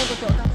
yang cocok kan.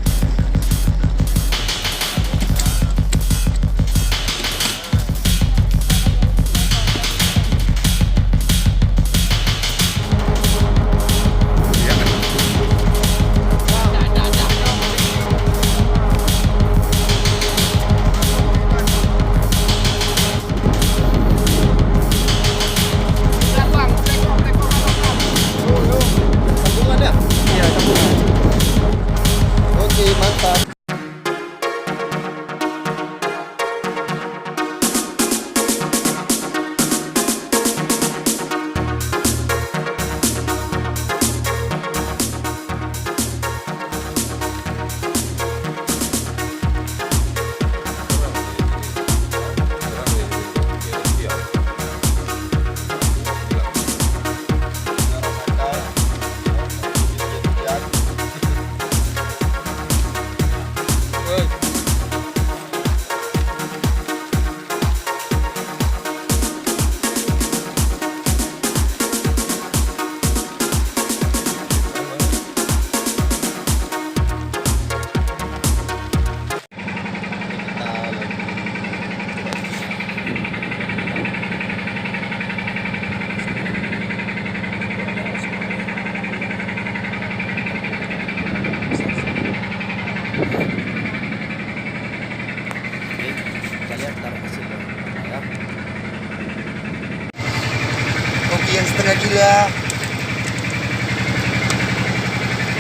Kopi yang setengah gila.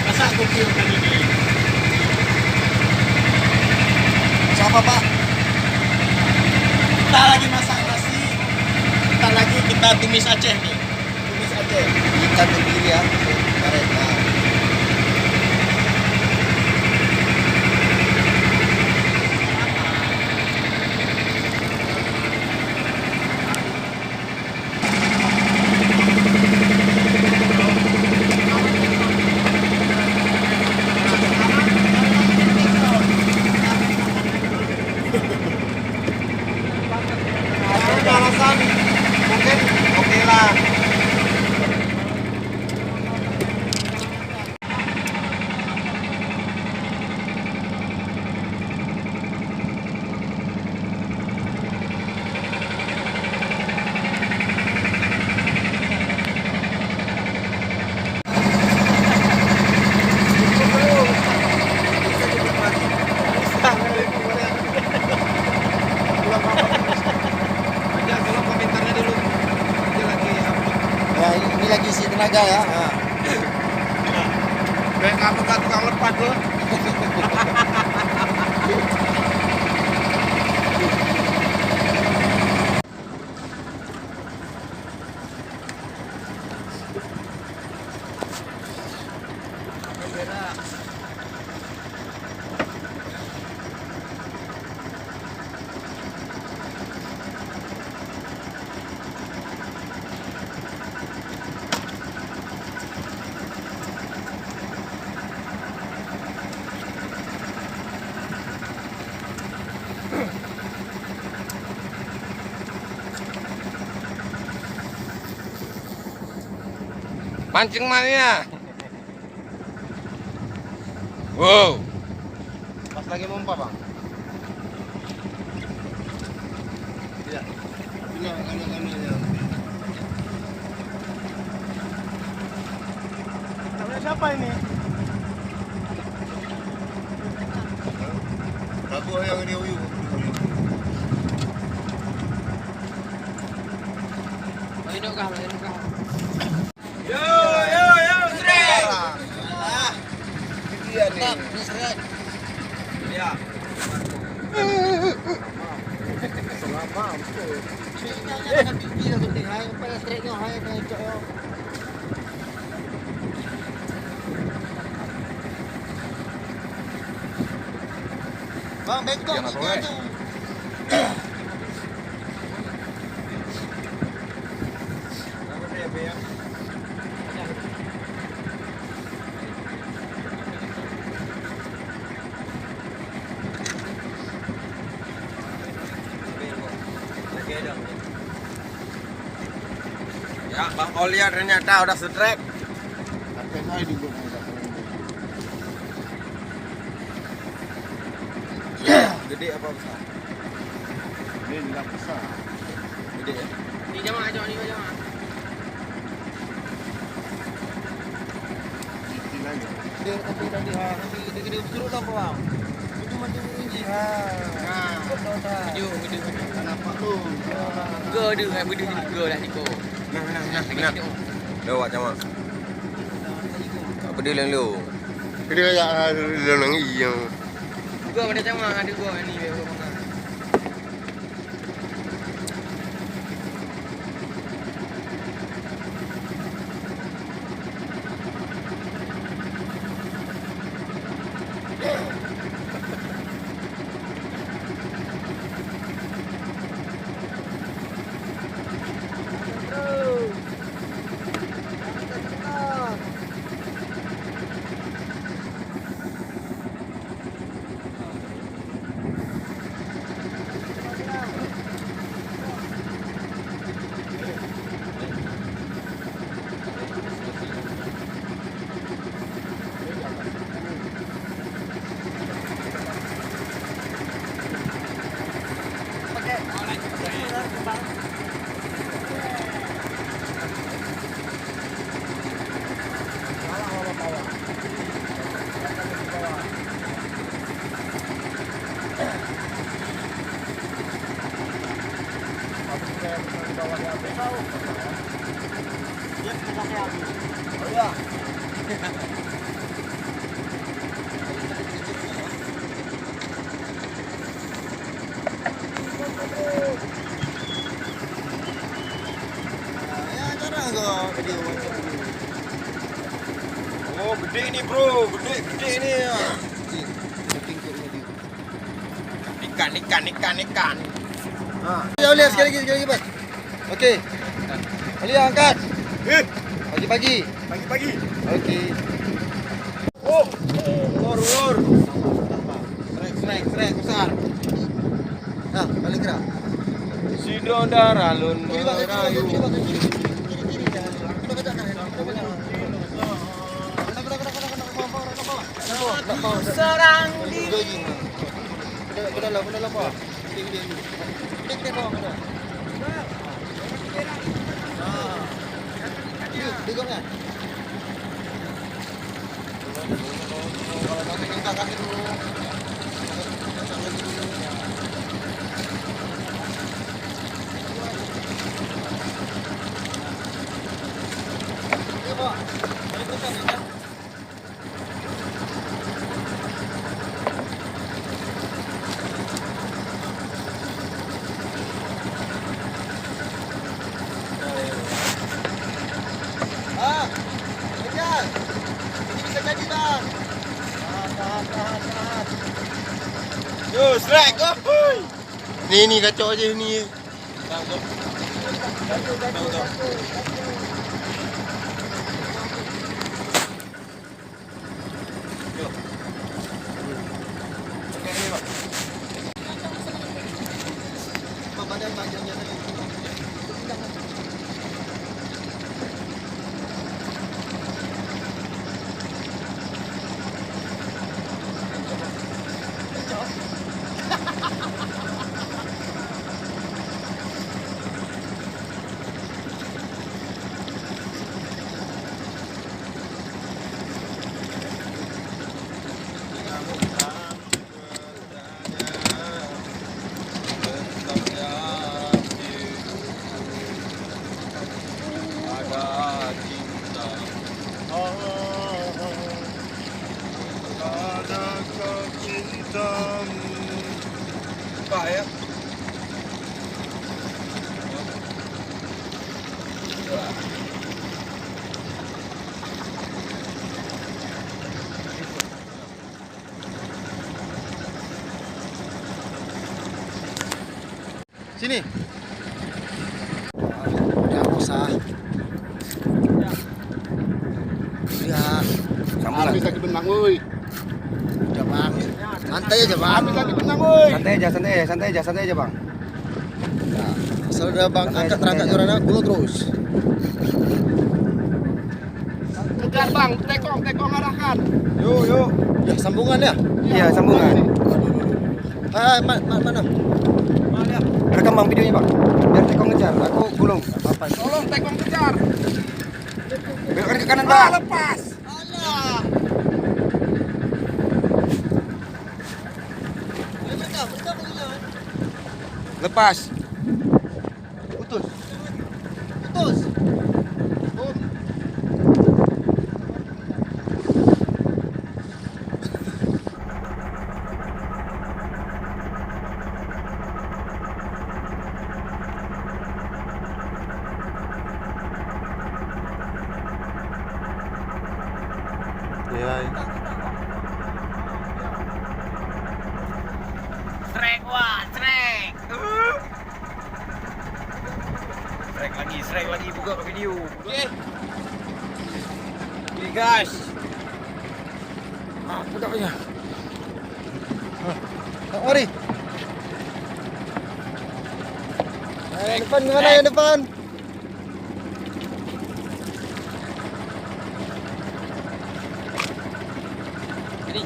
Masak kopi yang tadi ini. Siapa Pak? Kita lagi masak nasi. Kita lagi kita tumis Aceh nih. Tumis Aceh. Ikan sendiri ya. Karet. Nah. Alasan mungkin oke lah. Ya ini lagi isi tenaga ya. Nah. Kayak kamu kan tukang lepas loh. Mancing mania. Wow. Pas lagi mompa bang. Tidak. Ini kami. Namanya siapa ini? Aku yang ini uyu. Ini kah? Yo, Dia nih. Ya. Bang, bengkok Jangan itu boleh. tuh. Ya, Bang Olia ternyata udah strike. Gede apa besar? Ini juga besar. Gede ya? Ni jemaah ni jemaah. Cicil lagi. Dia tapi tadi gede surut apa bang? Itu macam ini. Betul tak? Gede. Kenapa lu? Gede kan gede dah ni ko. Nah. Lewat macam mana? Apa dia yang lu? Dia ya lenang iya. Gua ada jemaah ada gua ni dia mana. Oh, gede ni bro. Gede ni. Ikan. Ya boleh sekali lagi bos. Okey. Ali angkat. Pagi-pagi. Okey. Oh, lor. Strek besar. Nah, balik gerak. Sidon daralun Kiri bang, merayu. kiri jangan. Kita baca kan. Serang di Kena lah apa? Kita bawa kena. Digong kan? Kalau nanti minta kaki dulu. Kejar. Ini bisa jadi bang. Tahan. Yo, strek. Oh. Ni kacau aja ni. Badan panjangnya tadi. Pak ya. Sini. Udah usah. Ya. Habis lagi benang, woi. Udah bang. Santai aja bang. Habis lagi benang, woi. Santai aja, Bang. Nah, asal udah bang angkat jorana gulu terus. Kejar, Bang. Tekong arahkan. Yuk. Ya sambungan ya. Iya, sambungan. Mana? Rekam bang videonya bang. Biar tekong ngejar. Aku gulung. Apa? Tolong tekong kejar. Belok ke kanan bang. Lepas. Alah. Bentar punya. Lepas. Putus. Ya. Trek wah, trek. Trek lagi buka video. Okey. Ini guys. Apa punya? Tak mari. Yang depan mana yang depan? Ini.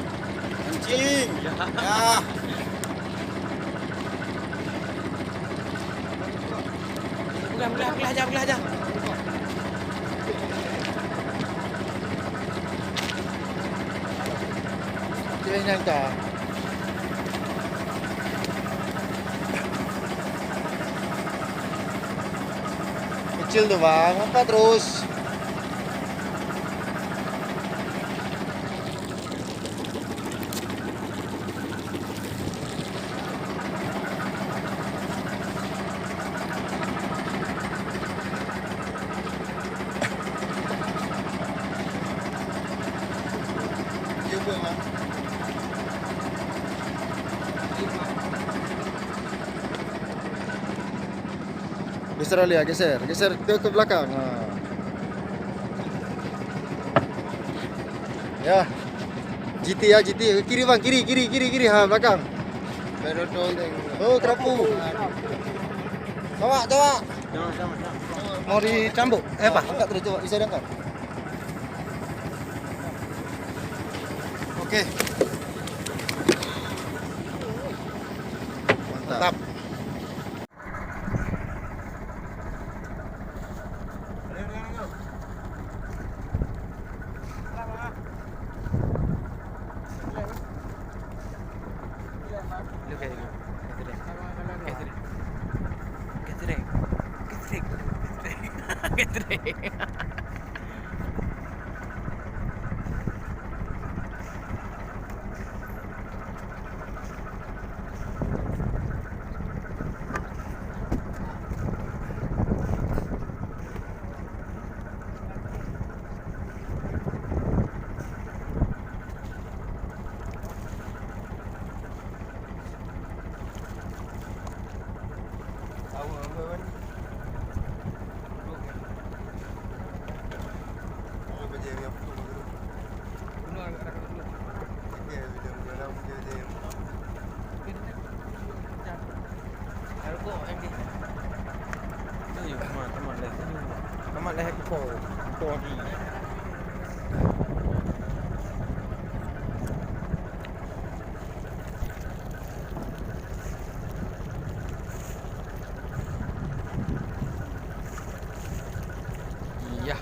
Anjing. Ya. Belah aja. Dia nyangka. Kecil tuh bang, apa terus? Dia buat bang. Geser Alia, geser ke belakang. Nah. Ya. GT ya, GT. Kiri bang, kiri. Ha, belakang. Oh, kerapu. Bawa. Mau dicambuk? Apa? Angkat terus coba, bisa diangkat. Oke. Mantap. Kamat dah aku lagi. Iya.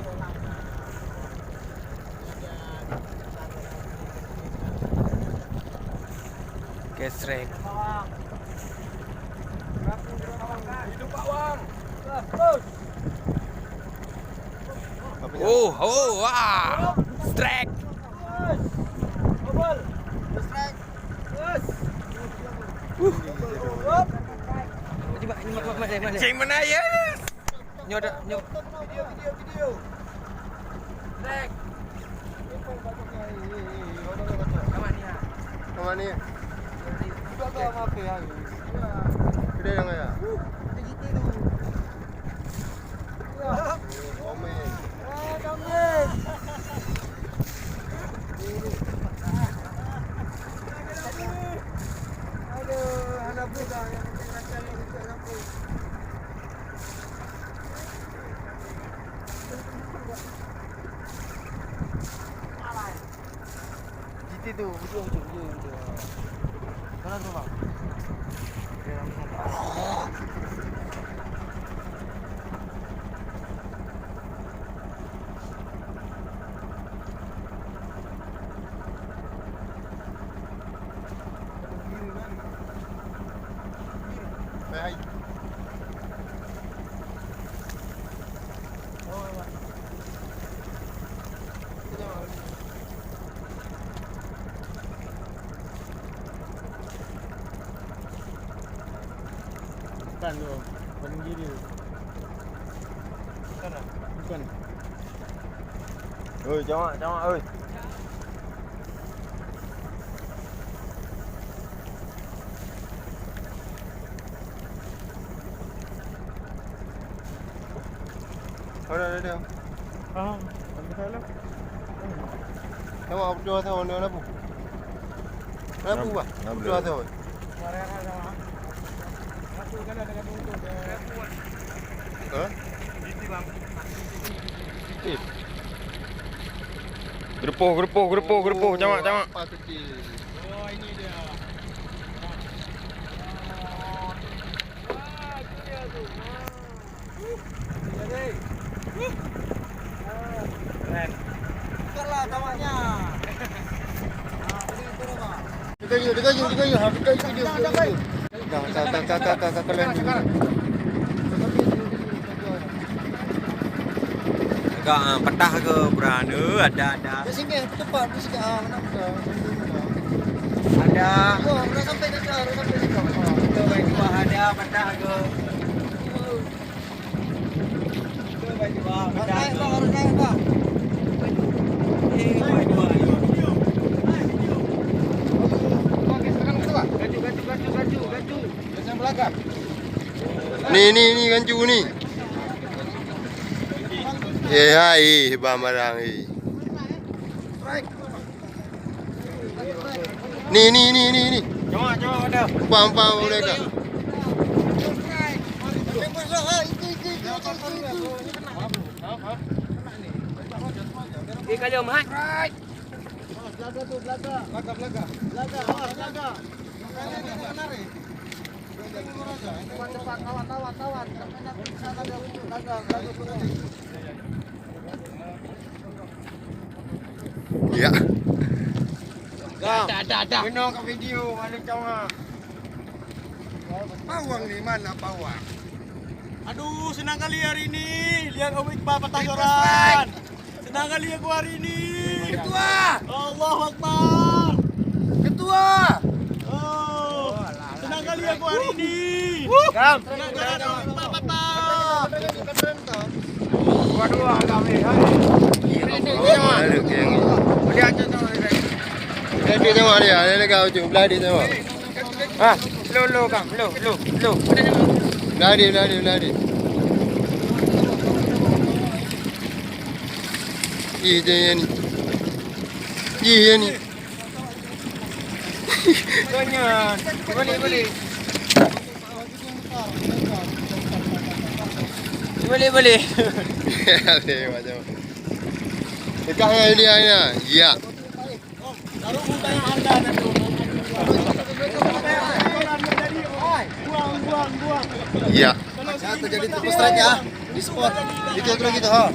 Gesrek. Hidup bawang. Wah. Strike. Cing mana ya? Nyok. Video. Trek. Kamu ni. Juga ke apa ya? Gede yang ya. GT tu. Komen. Komen. Aduh, anak budak yang nakal ni untuk lampu. GT tu, video. Mana tu bang? Baik. Bukan tu, paling kiri tu. Bukan lah? Bukan. Oi, jangan oi. Ada. Ambil salah. Tengok berdua tu, ni apa? Apa buat? Berdua tu. Ha? Gerupuh, jamak. Apa kecil. Oh, ini dia. Keren. Bukanlah tamaknya. Dikayu. Tak kalian juga. Agak petah ke berana ada. Di sini tepat di sini. Mana dah? Ada. Oh, dah sampai dah. Ke baik bawah ada petah ke. Ke baik bawah petah. Naik, Pak. Baik bawah. Gaju. Yang belakang. Ni gancu ni. Hai, barang Ni. Jamak ada. Pam mereka. Kalian mat. Belakang. Cepat tawan. Ya. Dah. Kena ke video balik jamak. Pawang ni mana pawang? Aduh, senang kali hari ini. Lihat Om Iqbal patah joran. Senang kali aku hari ini. Ketua. Allahu Akbar. Ketua. Oh, senang kali aku hari ini. Kam. Senang kali Om Iqbal patah. Dua kami. Ada yang ni. Dia aja tu. Dia tengok dia. Dia dekat ujung belah dia tengok. Ah, lo kam. Lo. Belah dia. Ye ni. Tanya. Boleh. Boleh. Macam. Dekat dengan dia ni. Ya. Taruh tanya anda nanti. Buang. Ya. Macam terjadi tepus strike ya. Di spot. Gitu ha.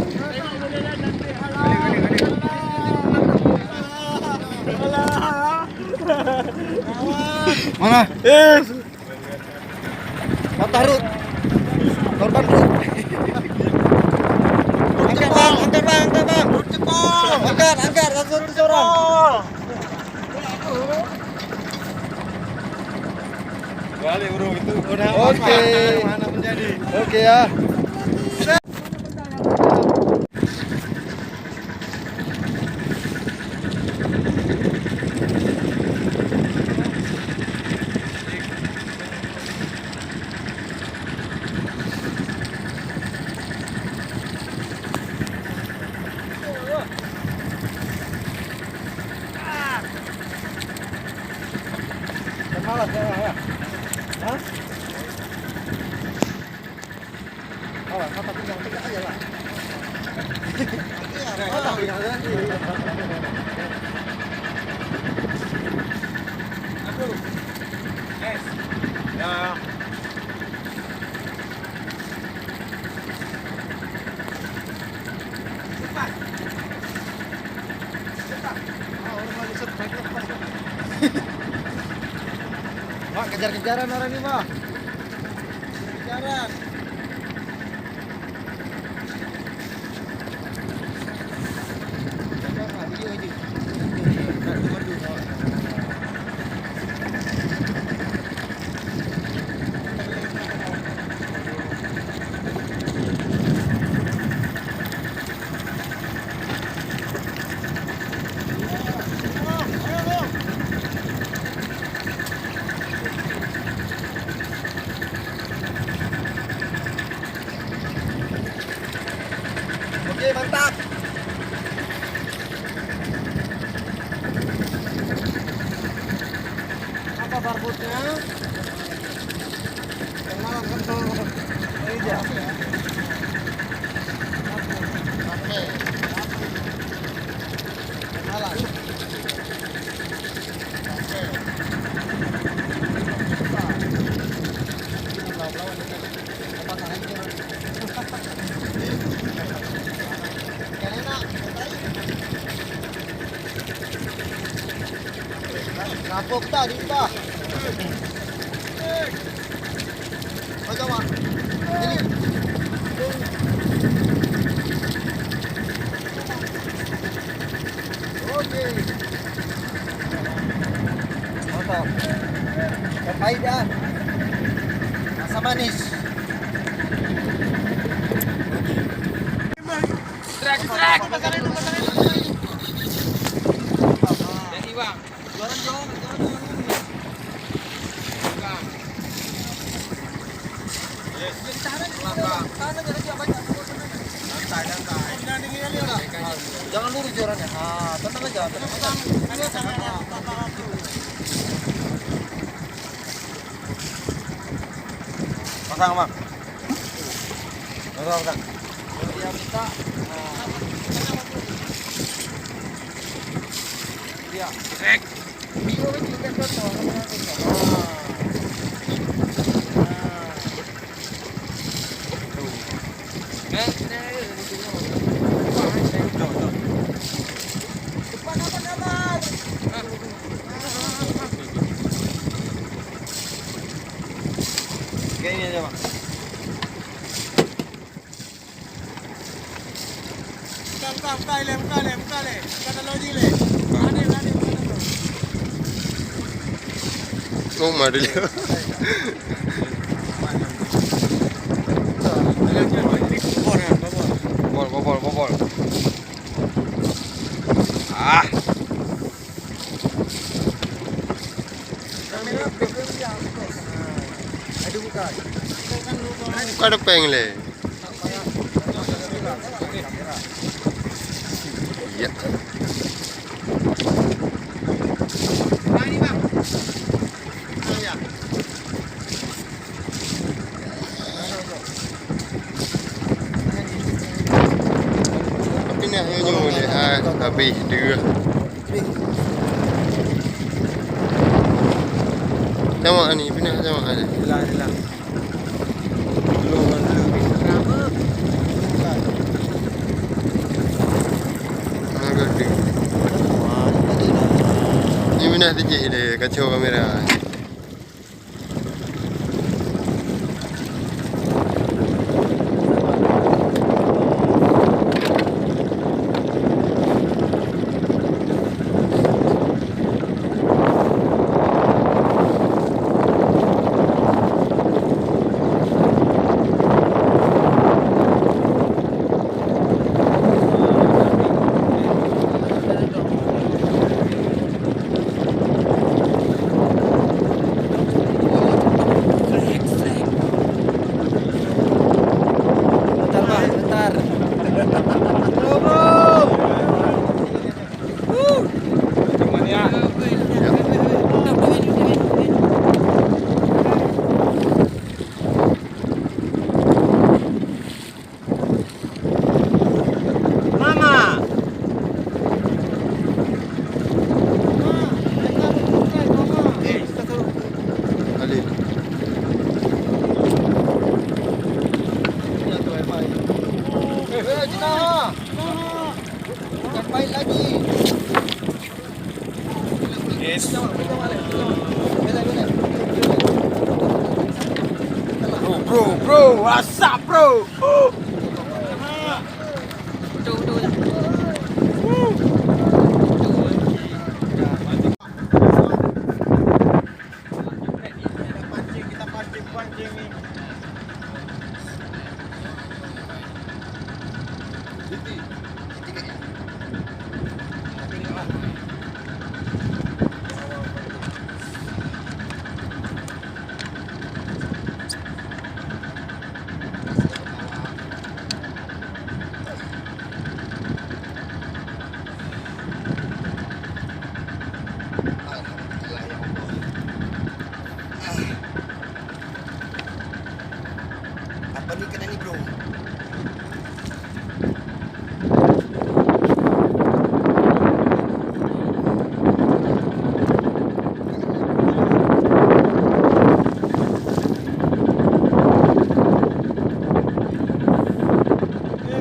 Mana? Patah Rut. Korban Rut. Angkat bang. Rut cepat. Angkat. Suruh disorong. Balik bro itu. Oke. Mana menjadi? Oke ya. Malas ya. Hah? Oh, kata tinggal aja lah. Kata tinggal aja. kejar-kejaran orang ini, Pak. Kejaran. Oke, mantap. Apa barbutnya? Yang malam kan tuh. Iya. Oke. Malam. Oke. Kapok tadi, Pak. Macam mana? Ini. Oke. Mantap. Terbaik dah. Rasa manis. Trek. Jadi bang. Jalan. Bang. Jangan lurus jalannya. Tenang aja. Pasang, Bang. Pasang. Dia minta. Dia. Trek. Bio itu kan contoh. Kayak ini aja, Bang. Kale. Kata lagi le. Ada. Oh, mari. Bobol. Ah, Aduh, bukan. kada peng le. Iya. Ini bang. Tapi nak nyu le. Habis dia. Sama ni, pindah sama ni. Hilang. Agak dia. Ni pindah tijik dia, kacau kamera. Baik lagi. Yes. Betul. bro. What's up bro? Apa ni kena ni bro?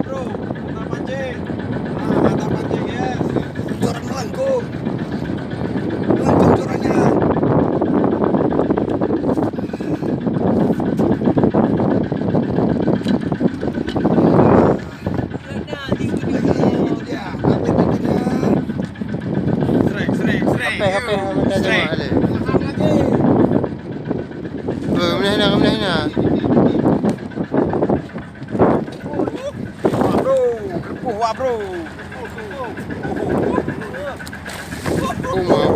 Bro, mantap pancing. Mantap pancing yes. Joran melengkung. Melengkung jorannya. Itu dia. Apa itu dia? Sering. HP minta tengok ada. Kemudian nak. Wah bro. Oh my.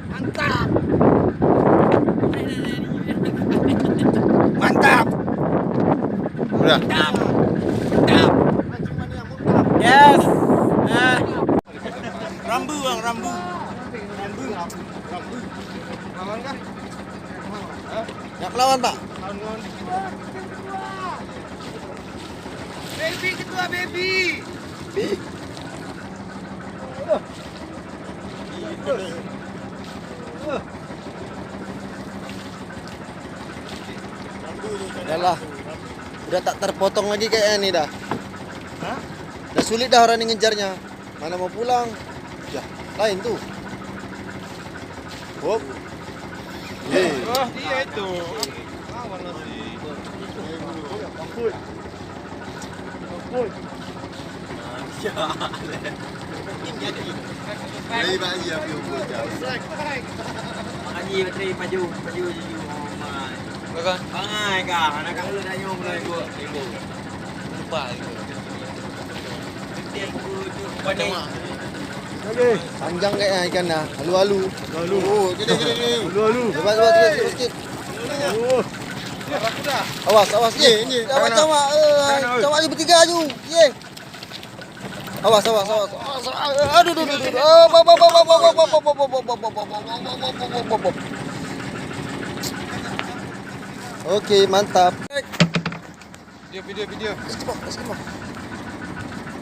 Mantap pancing. Mantap. Udah. Yes. Rambu bang, rambu. Lawan kah? Nak lawan Pak? Baby ketua baby. Yalah. Udah tak terpotong lagi kayaknya nih dah. Dah sulit dah orang ni ngejarnya. Mana mau pulang? Ya, lain tuh. Hop. Oh, dia itu. Lawan nasi. Lagi bagi api umur jauh. Makanya bateri paju. Bukan. Pangai kah, anak kau lu dah nyom lah gua. Lupa itu. Panjang kayaknya ikannya. Halu-halu. Oh, gini. Coba sikit. Awas. Ye. Camak. Camak ni bertiga aju. Ye. Awas. Aduh. Okey, mantap. Video.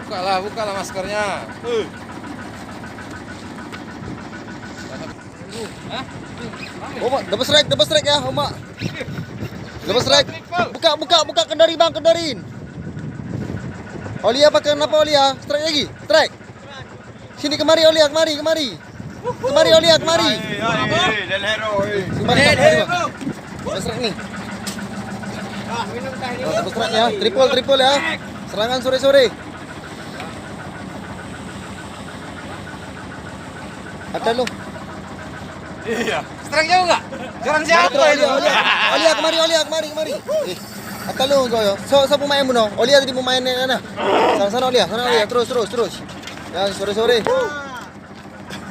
Bukalah maskernya. Omak, double strike ya, Omak. Double strike. Buka kendari bang, kendarin. Olia pakai apa Olia? Strike lagi, strike. Sini kemari Olia, kemari. Kemari Olia, kemari. Del Hero. Kemari bang. Double strike nih. Double strike ya, triple ya. Serangan sore-sore. Ada lu. Iya. Serang jauh enggak? Serang siapa itu? Olia kemari. Atas lu kau yo. So pemain buno. Olia tadi pemain ni sana. Sana Olia. Terus. Ya sore-sore.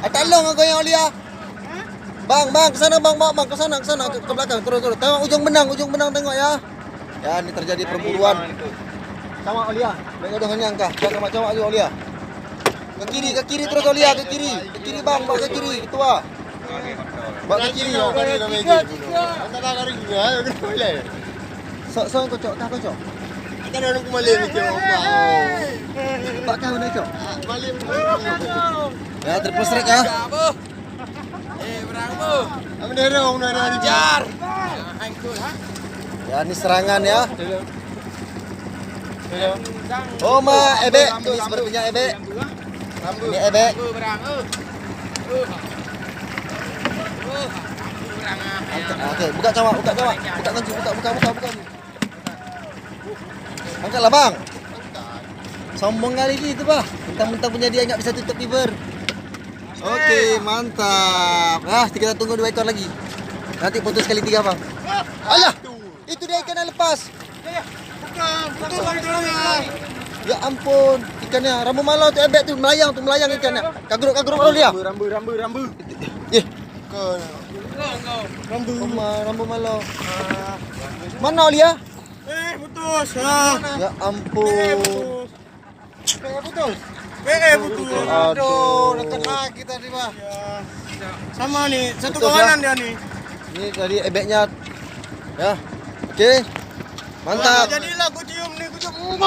Atas lu kau yang Olia. Bang, ke sana bang, ke sana ke belakang terus. Tengok ujung benang tengok ya. Ya, ini terjadi perburuan. Sama Olia. Mereka udah nyangka. Sama juga Olia. Ke kiri terus Olia, ke kiri bang, bawa ke kiri, ketua. Bawa ke kiri. So kocok. Kan orang kumalim itu. Pak kau nak cok. Malim. Ya, triple strike ya. Berang bu. Amin hero, hari Jar. Ya, ini serangan ya. Oma, Ebe. Ini sepertinya Ebe. Ini Ebe. Berang. Berang. Okey, buka cawak. Buka kunci, buka. Angkatlah bang. Sombong kali ni tu bah. Mentang-mentang punya dia ingat bisa tutup liver. Okey, mantap. Kita tunggu 2 ekor lagi. Nanti putus sekali 3 bang. Alah, itu dia ikan yang lepas. Ya ampun, ikannya rambu malau tu ebek tu melayang ikannya. Kagruk kau lihat. Rambu. Rambu malau. Mana Olia? Putus. Ya ampun. Putus. Aduh, nak kena kita tadi bah. Sama nih, satu kawanan dia nih. Ini tadi ebeknya. Ya. Okey. Mantap. Jadilah ku cium nih, ku cium.